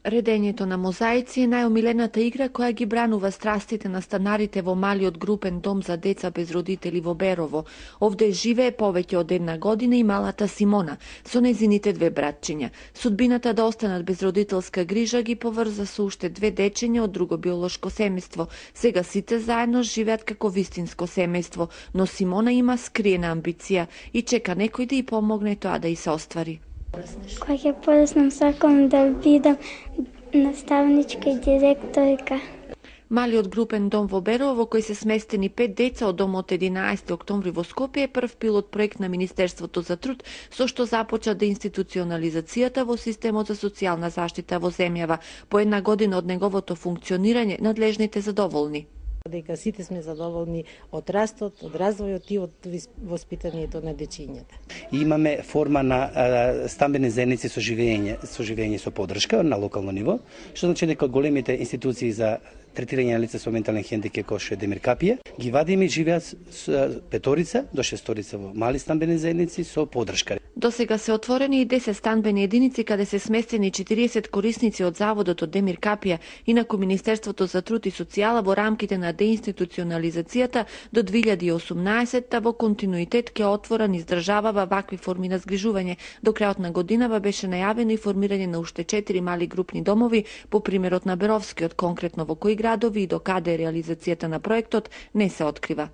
Редењето на мозаици е најомилената игра која ги бранува страстите на станарите во малиот групен дом за деца без родители во Берово. Овде живее повеќе од една година и малата Симона со незините две братчиња. Судбината да останат без родителска грижа ги поврза со уште две дечиња од друго биолошко семејство. Сега сите заедно живеат како вистинско семејство, но Симона има скриена амбиција и чека некој да ја помогне тоа да и се оствари. Кога ќе пораснам, сакам да бидам наставничка и директорка. Малиот групен дом во Берово, во кој се сместени 5 деца од домот 11 октомври во Скопје, е прв пилот проект на Министерството за труд, со што започна деинституционализацијата во системот за социјална заштита во земјава. По една година од неговото функционирање, надлежните задоволни. Дека сите сме задоволни од растот, од развојот и од воспитанието на дечињата. Имаме форма на стамбени заедници со живење со поддршка на локално ниво, што значи дека големите институции за третирање на лица со ментален хендикеп кој што е Демир Капија, ги вадиме и живеат со петорица до шесторица во мали стамбени заедници со поддршка. До сега се отворени и 10 станбени единици каде се сместени 40 корисници од заводот од Демир Капија, инаку Министерството за труд и социјала во рамките на деинституционализацијата до 2018 во континуитет ќе отворен издржавава вакви форми на згрижување. До крајот на годинава беше најавено и формирање на уште 4 мали групни домови по примерот на Беровскиот, конкретно во кои градови и до каде реализацијата на проектот не се открива.